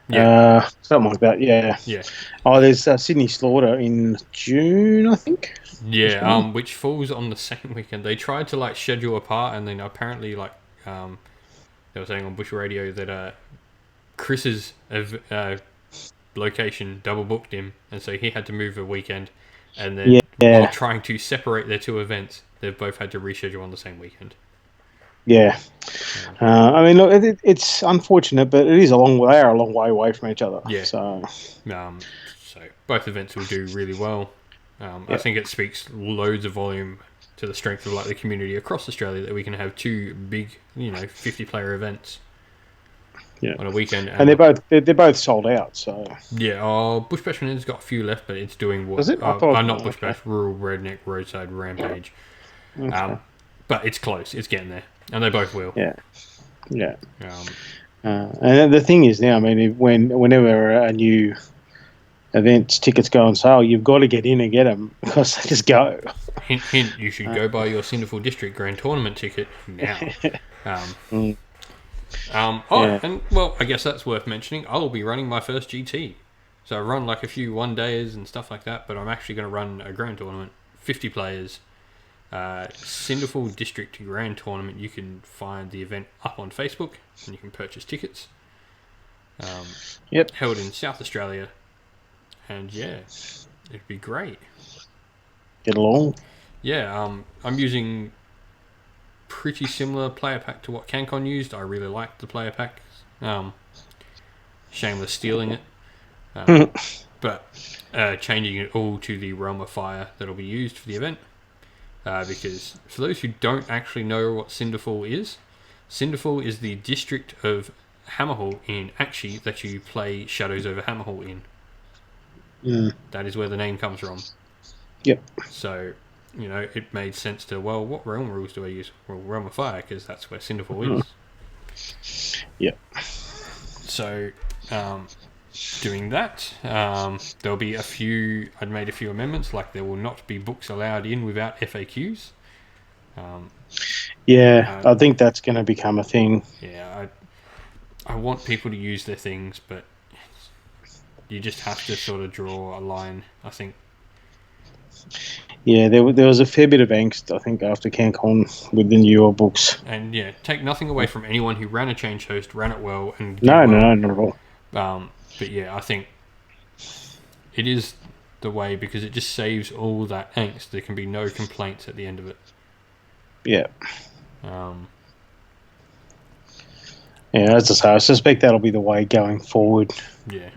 S2: Yeah, something like that. Yeah.
S1: Yeah.
S2: Oh, there's Sydney Slaughter in June, I think.
S1: Yeah, which falls on the same weekend. They tried to schedule apart, and then apparently they were saying on Bush Radio that Chris's location double booked him, and so he had to move a weekend. And then while trying to separate their two events, they've both had to reschedule on the same weekend.
S2: Yeah. I mean, look, it's unfortunate, but it is they are a long way away from each other.
S1: Yeah.
S2: So
S1: both events will do really well. I think it speaks loads of volume to the strength of the community across Australia that we can have two big, 50-player events on a weekend.
S2: And they're both sold out. So
S1: Bush Bash has got a few left, but it's doing what?
S2: Is it?
S1: Not Bush Bash, Rural Redneck Roadside Rampage.
S2: Okay.
S1: But it's close. It's getting there, and they both will.
S2: Yeah. And the thing is now, I mean, whenever a new event's tickets go on sale, you've got to get in and get them because they just go.
S1: Hint, you should go buy your Cinderful District Grand Tournament ticket now. And I guess that's worth mentioning. I'll be running my first GT. So I run a few one-dayers and stuff like that, but I'm actually going to run a Grand Tournament, 50 players. Cinderful District Grand Tournament. You can find the event up on Facebook and you can purchase tickets. Held in South Australia, and it'd be great.
S2: Get along.
S1: I'm using pretty similar player pack to what CanCon used. I really liked the player pack. Shameless stealing it, but changing it all to the Realm of Fire that'll be used for the event. Because for those who don't actually know what Cinderfall is the district of Hammerhall in Akshi that you play Shadows over Hammerhall in. That is where the name comes from.
S2: Yep.
S1: So, it made sense to, what realm rules do I use? Well, Realm of Fire, because that's where Cinderfall is.
S2: Yep.
S1: So, doing that, there'll be I'd made a few amendments, like there will not be books allowed in without FAQs.
S2: I think that's going to become a thing.
S1: I want people to use their things, but you just have to sort of draw a line, I think.
S2: Yeah, there was a fair bit of angst, I think, after CanCon with the newer books.
S1: And take nothing away from anyone who ran a change host, ran it well, and
S2: no, not at all.
S1: But I think it is the way because it just saves all that angst. There can be no complaints at the end of it.
S2: Yeah. As I say, I suspect that'll be the way going forward.
S1: Yeah.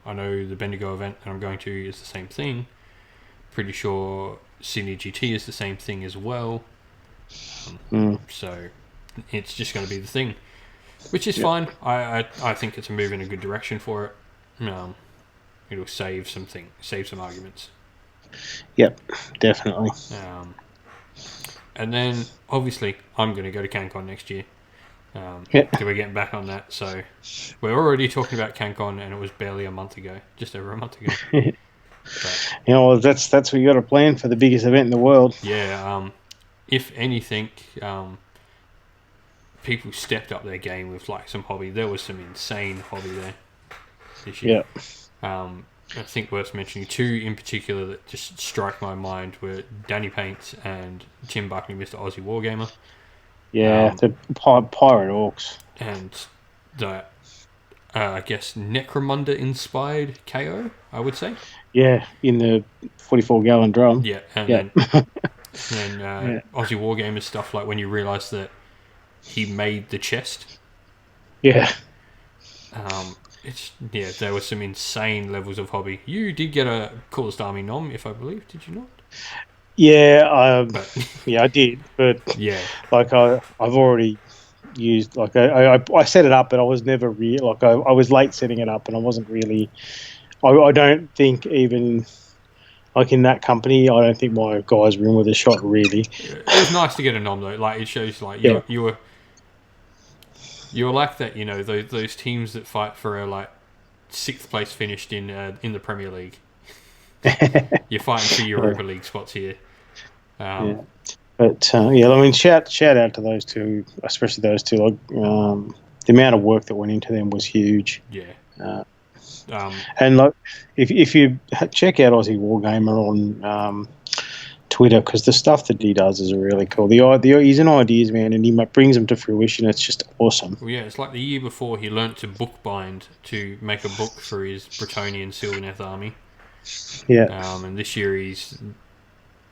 S1: I know the Bendigo event that I'm going to is the same thing. Pretty sure Sydney GT is the same thing as well. So it's just going to be the thing. Which is fine. I think it's a move in a good direction for it. it'll save some arguments.
S2: Yep, definitely.
S1: And then obviously I'm going to go to CanCon next year.
S2: Yeah.
S1: So we're getting back on that. So we're already talking about CanCon, and it was barely a month ago, just over a month ago. But
S2: that's what you got to plan for the biggest event in the world.
S1: yeah, if anything, people stepped up their game with like some hobby. There was some insane hobby there this year.
S2: Yeah.
S1: I think worth mentioning two in particular that just strike my mind were Danny Paints and Tim Buckley, Mr. Aussie Wargamer.
S2: Yeah, the pirate orcs.
S1: And the I guess Necromunda inspired KO, I would say.
S2: Yeah, in the 44-gallon drum.
S1: Yeah, and
S2: yeah.
S1: then Aussie Wargamer stuff, like when you realise that he made the chest.
S2: Yeah.
S1: There were some insane levels of hobby. You did get a Coolest Army nom, if I believe, did you not?
S2: Yeah, I did, but
S1: yeah,
S2: like I've already used, like I set it up, but I was never really, like I was late setting it up, and I wasn't really. I don't think even like in that company, I don't think my guys were in with a shot really.
S1: It was nice to get a nom though. Like it shows like you were like that, you know, those teams that fight for a like 6th place finished in the Premier League. You're fighting for Europa League spots here.
S2: Yeah. But I mean, shout out to those two, especially those two. Like the amount of work that went into them was huge.
S1: Yeah.
S2: And like, if you check out Aussie Wargamer on Twitter, because the stuff that he does is really cool. He's an ideas man, and he brings them to fruition. It's just awesome.
S1: Well, yeah, it's like the year before he learnt to bookbind to make a book for his Bretonnian Sylvaneth army.
S2: Yeah.
S1: And this year he's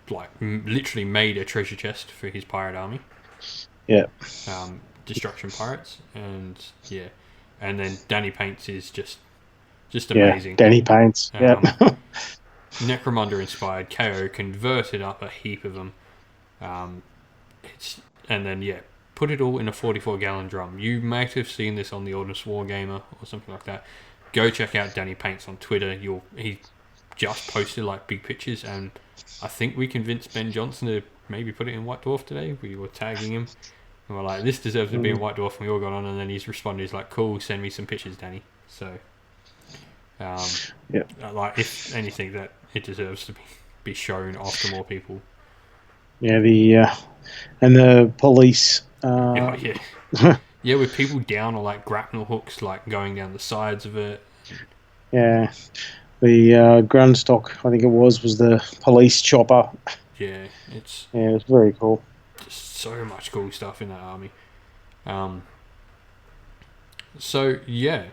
S1: like literally made a treasure chest for his pirate army.
S2: Yeah.
S1: Destruction Pirates, and yeah, and then Danny Paints is just amazing.
S2: Yeah, Danny Paints. Yeah.
S1: Necromunda inspired KO converted up a heap of them. Put it all in a 44-gallon drum. You might have seen this on the Ordnance Wargamer or something like that. Go check out Danny Paints on Twitter. He just posted like big pictures, and I think we convinced Ben Johnson to maybe put it in White Dwarf today. We were tagging him, and we're like, this deserves to be in White Dwarf, and we all got on, and then he's responded, he's like, cool, send me some pictures, Danny. So, like, if anything, that it deserves to be shown off to more people.
S2: Yeah, and the police.
S1: Yeah, with people down or like grapnel hooks, like going down the sides of it.
S2: Yeah, the Grundstock, I think it was the police chopper.
S1: Yeah, it's
S2: very cool.
S1: Just so much cool stuff in that army. So yeah.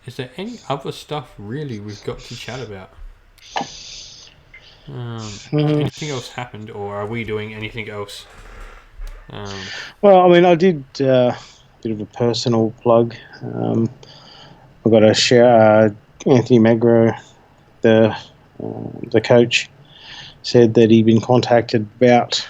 S1: Is there any other stuff really we've got to chat about? Anything else happened, or are we doing anything else?
S2: Well, I mean, I did a bit of a personal plug. I got to share Anthony Magro, the coach, said that he'd been contacted about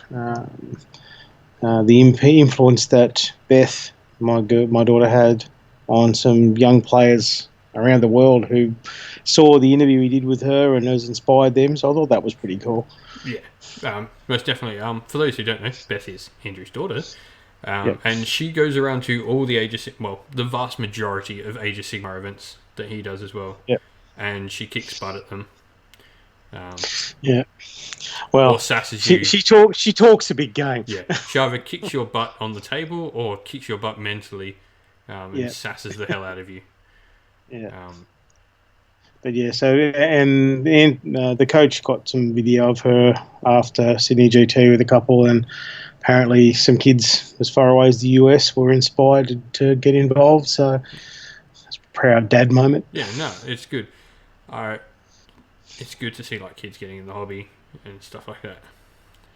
S2: the influence that Beth, my daughter, had on some young players around the world who saw the interview he did with her and has inspired them. So I thought that was pretty cool.
S1: Yeah, most definitely. For those who don't know, Beth is Andrew's daughter. And she goes around to all the the vast majority of Age of Sigmar events that he does as well.
S2: Yep.
S1: And she kicks butt at them.
S2: Well,
S1: or sasses you.
S2: She talks a big game.
S1: Yeah. She either kicks your butt on the table or kicks your butt mentally, and sasses the hell out of you.
S2: Yeah. But yeah, so and the coach got some video of her after Sydney GT with a couple, and apparently some kids as far away as the US were inspired to get involved. So it's a proud dad moment.
S1: Yeah, no, it's good. It's good to see like kids getting in the hobby and stuff like that.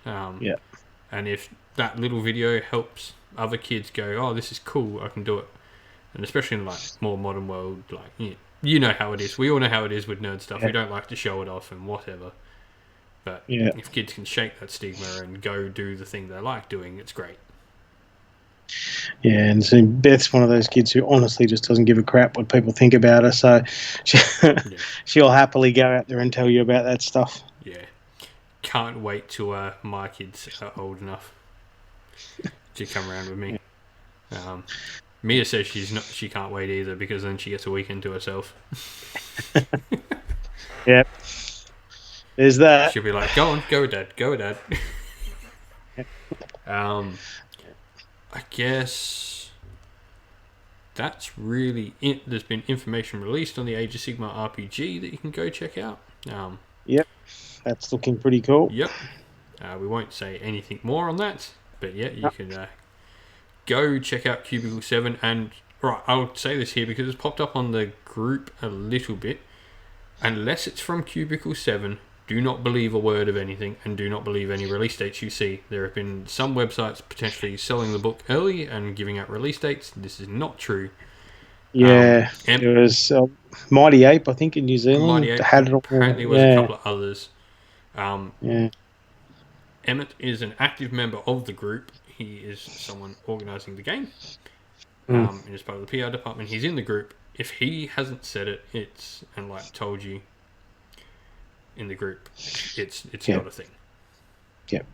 S1: And if that little video helps other kids go, oh, this is cool, I can do it. And especially in like more modern world, like you know how it is. We all know how it is with nerd stuff. We don't like to show it off and whatever. But if kids can shake that stigma and go do the thing they like doing, it's great.
S2: Yeah, and so Beth's one of those kids who honestly just doesn't give a crap what people think about her. So
S1: Yeah.
S2: she'll happily go out there and tell you about that stuff.
S1: Yeah. Can't wait till my kids are old enough to come around with me. Mia says she can't wait either because then she gets a weekend to herself.
S2: Yep. There's that.
S1: She'll be like, "Go on, go, Dad, go, Dad." I guess that's really it. There's been information released on the Age of Sigmar RPG that you can go check out.
S2: Yep. That's looking pretty cool.
S1: Yep. We won't say anything more on that, but yeah, you can go check out Cubicle 7. And right, I'll say this here because it's popped up on the group a little bit. Unless it's from Cubicle 7, do not believe a word of anything and do not believe any release dates you see. There have been some websites potentially selling the book early and giving out release dates. This is not true.
S2: Yeah, it was Mighty Ape, I think, in New Zealand.
S1: Mighty Ape
S2: had it all.
S1: apparently was a couple of others.
S2: Yeah.
S1: Emmett is an active member of the group. He is someone organising the game. And as part of the PR department, he's in the group. If he hasn't said it, and like told you in the group, it's not a thing.
S2: Yep.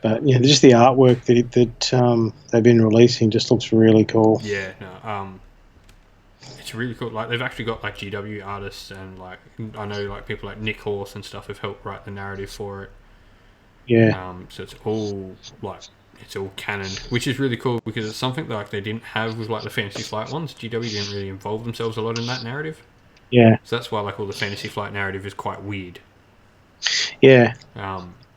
S2: But yeah, just the artwork that they've been releasing just looks really cool.
S1: Yeah, no, it's really cool. Like they've actually got like GW artists and like I know like people like Nick Horse and stuff have helped write the narrative for it.
S2: Yeah.
S1: So it's all like it's all canon, which is really cool because it's something that like they didn't have with like the Fantasy Flight ones. GW didn't really involve themselves a lot in that narrative.
S2: Yeah.
S1: So that's why like all the Fantasy Flight narrative is quite weird.
S2: Yeah.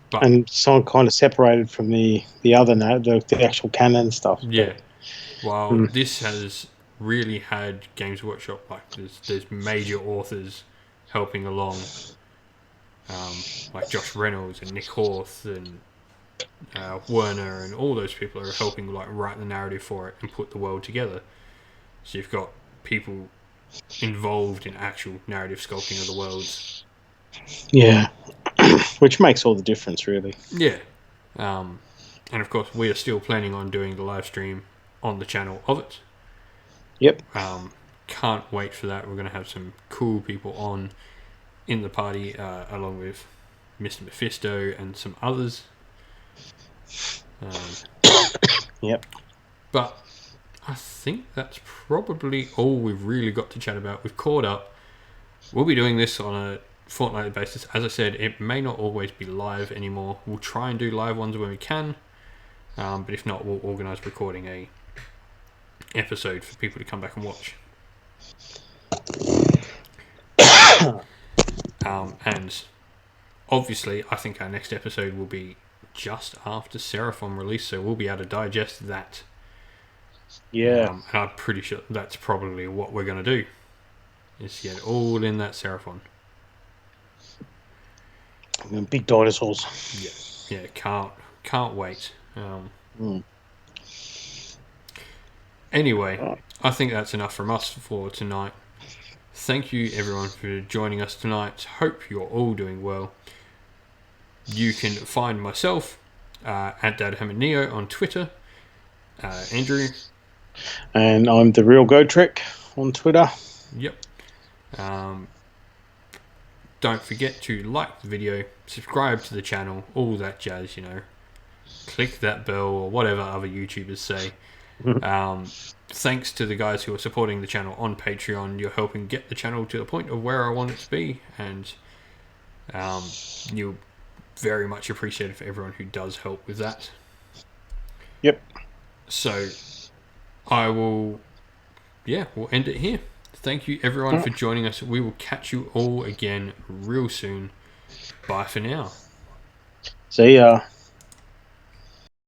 S1: But
S2: and so kind of separated from the other the actual canon stuff.
S1: Yeah. While this has really had Games Workshop, like there's major authors helping along, like Josh Reynolds and Nick Horth and Werner and all those people are helping like write the narrative for it and put the world together. So you've got people involved in actual narrative sculpting of the worlds.
S2: Yeah, which makes all the difference, really.
S1: Yeah, and of course we are still planning on doing the live stream on the channel of it.
S2: Yep.
S1: Can't wait for that. We're going to have some cool people on in the party, along with Mr. Mephisto and some others.
S2: Yep.
S1: But I think that's probably all we've really got to chat about. We've caught up. We'll be doing this on a fortnightly basis. As I said, it may not always be live anymore. We'll try and do live ones when we can. But if not, we'll organise recording a episode for people to come back and watch. And obviously, I think our next episode will be just after Seraphon release, so we'll be able to digest that.
S2: Yeah.
S1: And I'm pretty sure that's probably what we're going to do, is get it all in that Seraphon.
S2: Big dinosaurs.
S1: Yeah, can't wait. Anyway, I think that's enough from us for tonight. Thank you everyone for joining us tonight. Hope you're all doing well. You can find myself at DadHammondNeo on Twitter. Andrew.
S2: And I'm the Real Go Trek on Twitter.
S1: Yep. Don't forget to like the video, subscribe to the channel, all that jazz, you know. Click that bell or whatever other YouTubers say. Thanks to the guys who are supporting the channel on Patreon. You're helping get the channel to the point of where I want it to be, and you'll very much appreciate it for everyone who does help with that.
S2: Yep.
S1: So we'll end it here. Thank you everyone for joining us. We will catch you all again real soon. Bye for now.
S2: See ya.